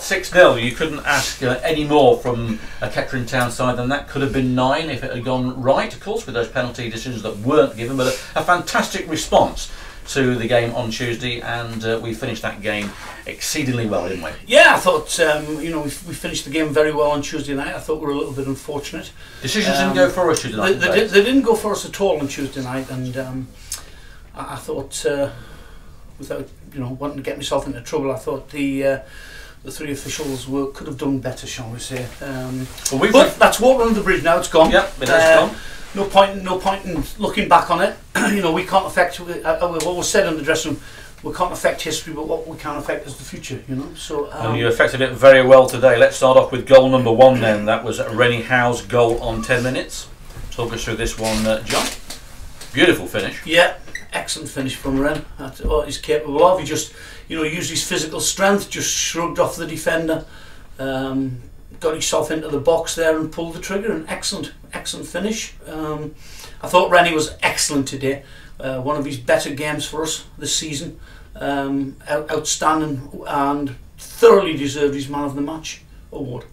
6-0. You couldn't ask any more from a Kettering Town side than that. Could have been 9 if it had gone right, of course, with those penalty decisions that weren't given, but a fantastic response to the game on Tuesday, and we finished that game exceedingly well, didn't we? Yeah, I thought you know, we finished the game very well on Tuesday night. I thought we were a little bit unfortunate. Decisions didn't go for us Tuesday night. They didn't go for us at all on Tuesday night, and I thought, without wanting to get myself into trouble, I thought the 3 officials could have done better, shall we say? But that's water under the bridge now. It's gone. Yep, it has gone. No point in looking back on it. We can't affect. We've always said in the dressing room, we can't affect history, but what we can affect is the future. So. And you affected it very well today. Let's start off with goal number 1. Then that was Rennie Howe's goal on 10 minutes. Talk us through this one, John. Beautiful finish. Yeah, excellent finish from Ren. That's what he's capable of. He just, used his physical strength, just shrugged off the defender. Got himself into the box there and pulled the trigger. An excellent finish. I thought Rennie was excellent today. One of his better games for us this season. Outstanding, and thoroughly deserved his man of the match award.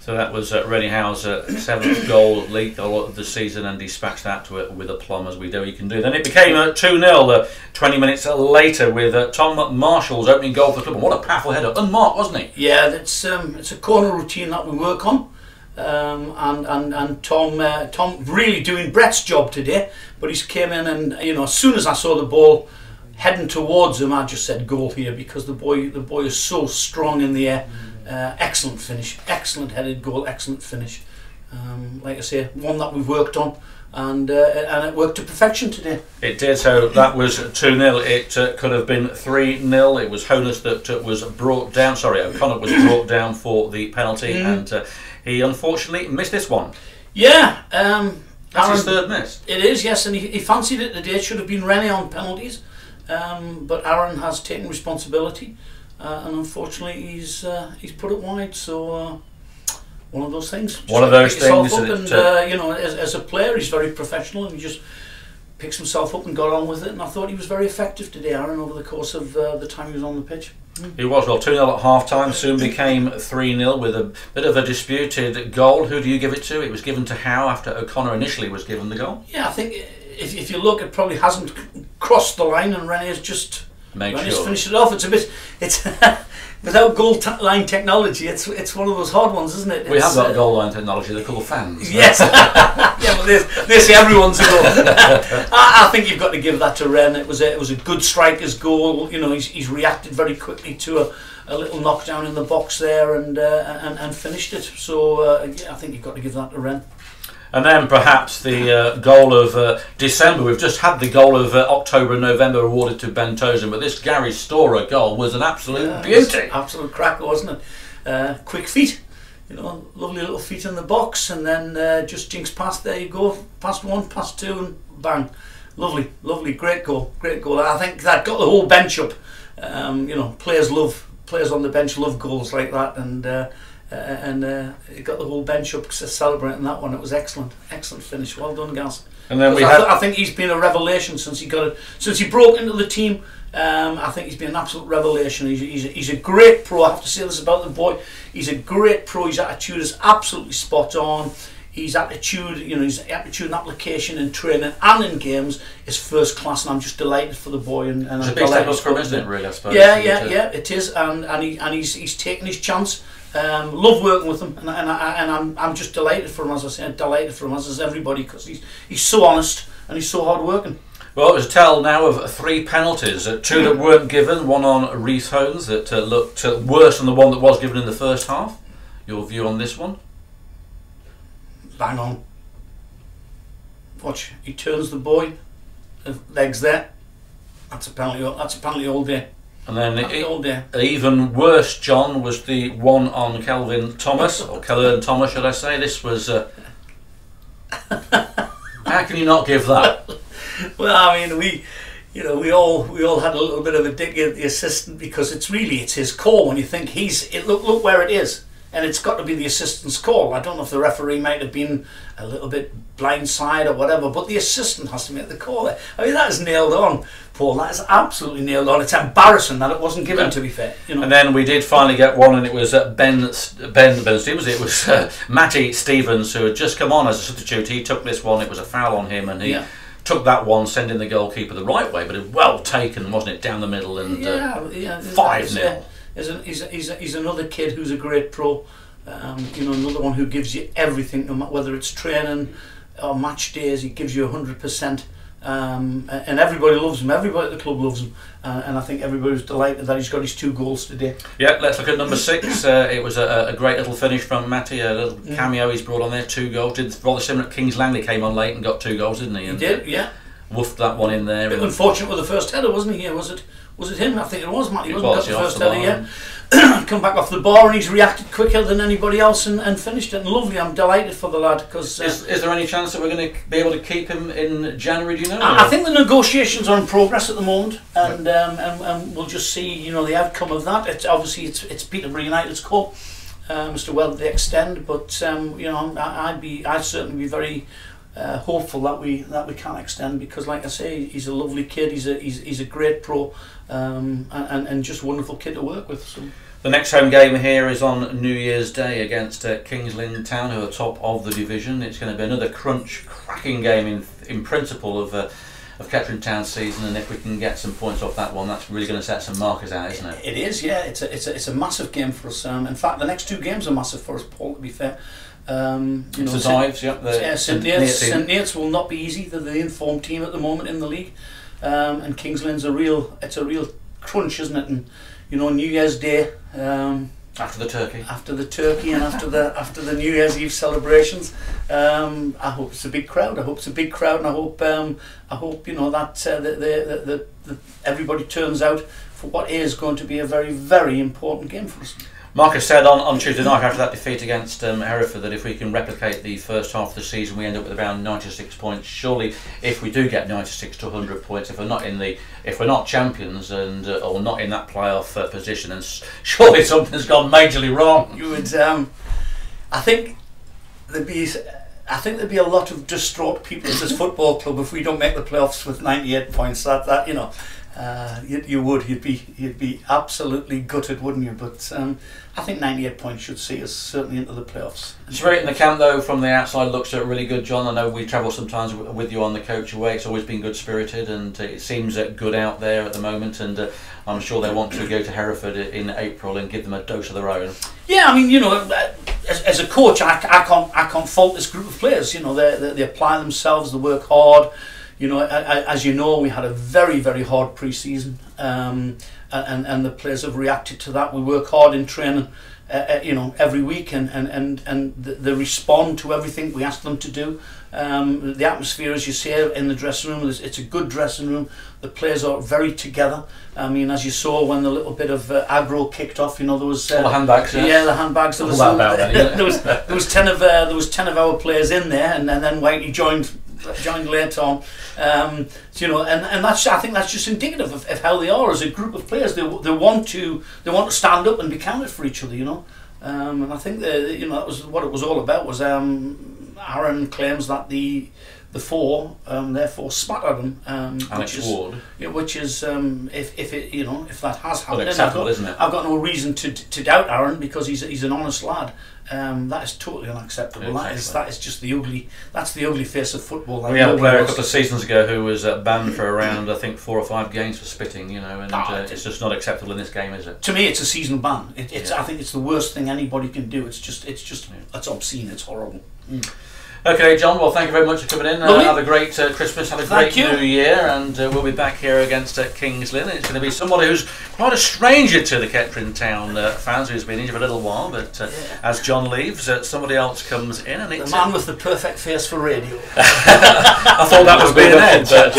So that was Rennie Howe's 7th goal, league goal of the season, and dispatched that to it with aplomb, as we know he can do. Then it became 2-0 20 minutes later with Tom Marshall's opening goal for the club. And what a powerful header, unmarked, wasn't he? Yeah, it's a corner routine that we work on, and Tom really doing Brett's job today. But he's came in, and as soon as I saw the ball heading towards him, I just said goal here, because the boy is so strong in the air. Excellent finish, excellent headed goal, excellent finish. Like I say, one that we've worked on, and it worked to perfection today. It did. So that was 2-0. It could have been 3-0. It was Honus that was brought down. Sorry, O'Connor was brought down for the penalty, and he unfortunately missed this one. Yeah, that's his 3rd miss. It is, yes, and he fancied it today. It should have been Rennie on penalties, but Aaron has taken responsibility. And unfortunately, he's put it wide. So one of those things. One of those things. And as a player, he's very professional, and he just picks himself up and got on with it. And I thought he was very effective today, Aaron, over the course of the time he was on the pitch. He was. Well, 2-0 at half time, soon became 3-0 with a bit of a disputed goal. Who do you give it to? It was given to Howe after O'Connor initially was given the goal. Yeah, I think if you look, it probably hasn't crossed the line, and Rennie has just finished it off. It's without goal line technology, it's one of those hard ones, isn't it? We have got goal line technology. They're called fans. Yes. Yeah, but they say everyone's a goal. I think you've got to give that to Ren. It was a good striker's goal. He's reacted very quickly to a little knockdown in the box there, and finished it. So I think you've got to give that to Ren. And then perhaps the goal of December. We've just had the goal of October and November awarded to Ben Tozen, but this Gary Storer goal was an absolute beauty. Absolute cracker, wasn't it? Quick feet, lovely little feet in the box, and then just jinx past. There you go, past 1, past 2, and bang. Lovely, great goal. I think that got the whole bench up. Players on the bench love goals like that, and it got the whole bench up celebrating that one. It was excellent finish. Well done, Gaz. And then I think he's been a revelation since he broke into the team. I think he's been an absolute revelation. He's a great pro. I have to say this about the boy. He's a great pro. His attitude is absolutely spot on. His attitude, his attitude and application in training and in games is first class, and I'm just delighted for the boy. And it's a big step up for him, isn't it? Really, I suppose. Yeah, it is, and he's taken his chance. Love working with him, and I'm just delighted for him, as I said, delighted for him, as is everybody, because he's so honest and he's so hard working. Well, it was a tell now of 3 penalties, 2 that weren't given, one on Reese Holmes that looked worse than the one that was given in the first half. Your view on this one? Bang on. Watch, he turns the boy, legs there. That's a penalty all day. And then even worse, John, was the one on Kelvin Thomas, or Kelvin Thomas, should I say? This was. How can you not give that? Well, I mean, we all had a little bit of a dig at the assistant, because it's his call. When you think look where it is. and it's got to be the assistant's call. I don't know if the referee might have been a little bit blindside or whatever, but the assistant has to make the call there. I mean, that is nailed on, Paul. That is absolutely nailed on. It's embarrassing that it wasn't given, to be fair. You know. And then we did finally get one, and it was Ben Stevens. It was Matty Stevens, who had just come on as a substitute. He took this one. It was a foul on him, and he took that one, sending the goalkeeper the right way, but it was well taken, wasn't it, down the middle, and 5-0. He's another kid who's a great pro. You know, another one who gives you everything, no matter whether it's training or match days. He gives you 100%, and everybody loves him. Everybody at the club loves him, and I think everybody's delighted that he's got his 2 goals today. Yeah, let's look at number 6. It was a great little finish from Matty, a little cameo he's brought on there. 2 goals. Did rather similar at Kings Langley, came on late and got 2 goals, didn't he? And, he did, yeah. Woofed that one in there. Bit unfortunate with the first header, wasn't he? Was it him? I think it was Matty. He wasn't got the first header yet. Come back off the bar, and he's reacted quicker than anybody else and finished it. And lovely. I'm delighted for the lad, because is there any chance that we're going to be able to keep him in January? Do you know? I think the negotiations are in progress at the moment, and we'll just see, you know, the outcome of that. It's obviously it's Peterborough United's call as to whether they extend, but you know, I'd certainly be very hopeful that we can extend, because, like I say, he's a lovely kid. He's a great pro, and just a wonderful kid to work with. So. The next home game here is on New Year's Day against Kettering Town, who are top of the division. It's going to be another cracking game in principle of Kettering Town's season, and if we can get some points off that one, that's really going to set some markers out, isn't it? It is, yeah. It's a massive game for us. In fact, the next 2 games are massive for us, Paul, to be fair. You know, St Ives, St Nate's will not be easy. They're the informed team at the moment in the league, and Kings Lynn's a real crunch, isn't it? And you know, New Year's Day, after the turkey, and after the New Year's Eve celebrations, I hope it's a big crowd. And I hope you know that the everybody turns out for what is going to be a very, very important game for us. Marcus said on Tuesday night after that defeat against Hereford that if we can replicate the first half of the season, we end up with around 96 points. Surely, if we do get 96 to 100 points, if we're not champions and or not in that playoff position, then surely something's gone majorly wrong. You would, I think there'd be a lot of distraught people at this football club if we don't make the playoffs with 98 points. That you know. You'd be absolutely gutted, wouldn't you? But I think 98 points should see us certainly into the playoffs. Straight in the camp, though, from the outside looks really good, John. I know we travel sometimes with you on the coach away. It's always been good spirited, and it seems good out there at the moment. And I'm sure they want to go to Hereford in April and give them a dose of their own. Yeah, I mean, you know, as a coach, I can't fault this group of players. You know, they apply themselves, they work hard. You know, as you know, we had a very, very hard pre-season, and the players have reacted to that. We work hard in training, you know, every week, and they respond to everything we ask them to do. The atmosphere, as you say, in the dressing room, it's a good dressing room. The players are very together. I mean, as you saw when the little bit of aggro kicked off, you know, there was all the handbags. Yeah, the handbags. There was 10 of our players in there, and then Whitey joined later on, you know, and that's, I think that's just indicative of how they are as a group of players. They want to stand up and be counted for each other, you know, and I think you know, that was what it was all about. Was Aaron claims that the 4 therefore spat at him, Alex Ward, which is if that has happened, isn't it? I've got no reason to doubt Aaron, because he's an honest lad. That is totally unacceptable. Exactly. That is just the ugly face of football. We had a player a couple of seasons ago who was banned for around, I think, 4 or 5 games for spitting. You know, and it's just not acceptable in this game, is it? To me, it's a seasonal ban. I think it's the worst thing anybody can do. It's obscene. It's horrible. Okay, John, well, thank you very much for coming in. Have a great Christmas, have a great New Year, and we'll be back here against Kings Lynn. It's going to be somebody who's quite a stranger to the Kettering Town fans, who's been in for a little while, but as John leaves, somebody else comes in. And it's the man with the perfect face for radio. I thought that was being Ed, but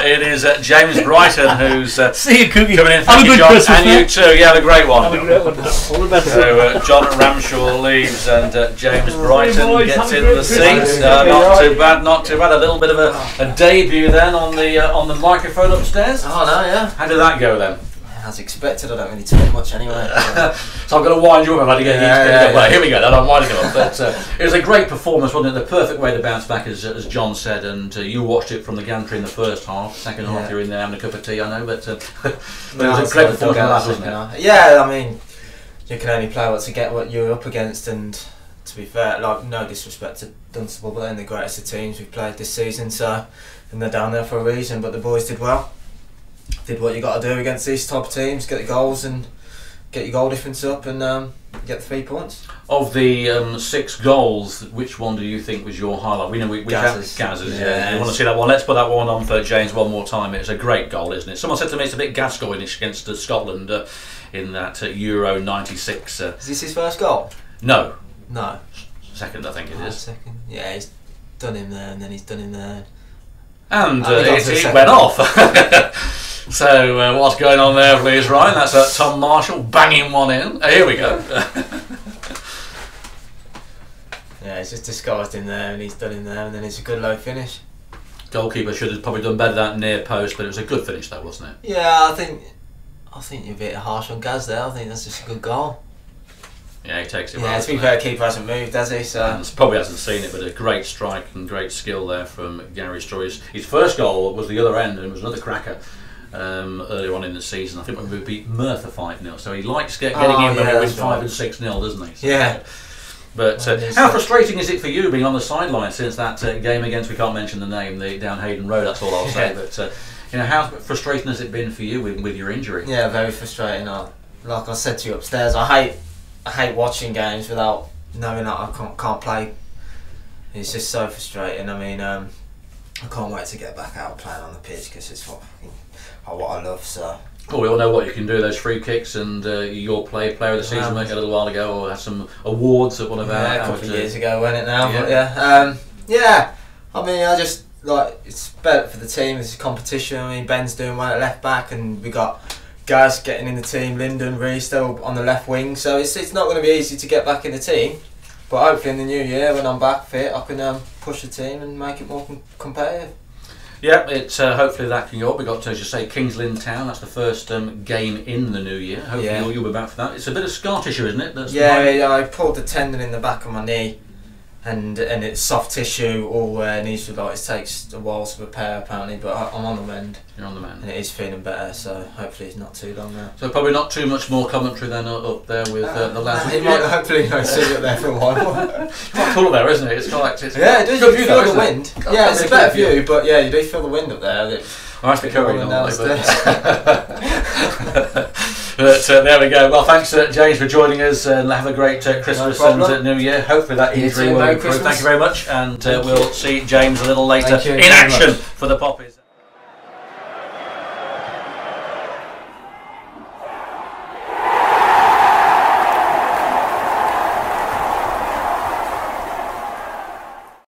it is James Brighton who's see you, Cookie. Coming in. Thank you, John, Christmas, and you too. Yeah, have a great one. Have a great one. All the best. So John at Ramshaw leaves, and James Brighton gets in the seat. Not too bad. A little bit of a debut then on the microphone upstairs. Oh no, yeah. How did that go then? As expected, I don't really talk much anyway. So I'm going to wind you up. I'm going to get well, here we go. I'm winding you up. But it was a great performance, wasn't it? The perfect way to bounce back, as John said. And you watched it from the gantry in the first half. Second half, you're in there having a cup of tea, I know. But it was a great performance, wasn't it? Yeah, I mean, you can only play to get what you're up against. And to be fair, like, no disrespect to Dunstable, but they're the greatest of teams we've played this season. So, and they're down there for a reason. But the boys did well. Did what you got to do against these top teams, get the goals and get your goal difference up and get the 3 points. Of the 6 goals, which one do you think was your highlight? We know we Gaz's. Yeah. You want to see that one? Let's put that one on for James one more time. It's a great goal, isn't it? Someone said to me it's a bit Gascoigne-ish against Scotland in that Euro '96. Is this his first goal? No. Second, I think it is. Second. Yeah, he's done him there and then he's done him there. And it went off. So what's going on there, please, Ryan? That's Tom Marshall banging one in. Here we go. Yeah, he's just disguised in there and he's done in there and then it's a good low finish. Goalkeeper should have probably done better that near post, but it was a good finish though, wasn't it? Yeah, I think you're a bit harsh on Gaz there. I think that's just a good goal. Yeah, he takes it. Yeah, to be fair, keeper hasn't moved, has he? So and probably hasn't seen it, but a great strike and great skill there from Gary Straw. His first goal was the other end and it was another cracker. Earlier on in the season, I think when we beat Merthyr 5-0, so he likes getting in when we win 5 and 6-0, doesn't he? So, yeah. But how frustrating is it for you being on the sideline since that game against, we can't mention the name, down Hayden Road, that's all I'll say, but how frustrating has it been for you with your injury? Yeah, very frustrating. Like I said to you upstairs, I hate watching games without knowing that I can't play. It's just so frustrating. I mean, I can't wait to get back out playing on the pitch because it's what I love. So. Well, we all know what you can do, those free kicks, and your player of the season a little while ago, or had some awards at one of our... a couple of years ago, wasn't it now? Yeah. But yeah, I mean, I just, like, it's better for the team, it's a competition. I mean, Ben's doing well at left back, and we got Gaz getting in the team, Lyndon, Reece still on the left wing, so it's not going to be easy to get back in the team. But hopefully in the new year, when I'm back fit, I can push the team and make it more competitive. Yeah, it's hopefully that can go up. We've got, as you say, Kettering Town. That's the first game in the new year. Hopefully you'll be back for that. It's a bit of scar tissue, isn't it? I pulled the tendon in the back of my knee, and it's soft tissue all where it takes a while to repair apparently, but I'm on the mend. You're on the mend. And it is feeling better, so hopefully it's not too long now. So probably not too much more commentary then up there with the lads. He might hopefully see up there for a while. It's quite cool up there, isn't it? It's quite like, yeah, it does. You feel the wind. Yeah, it's a better view, but yeah, you do feel the wind up there. I must be curling normally, but there we go. Well, thanks James for joining us, and have a great Christmas and New Year. Hopefully that injury will improve. Thank you very much, and we'll see James a little later in action for the Poppies.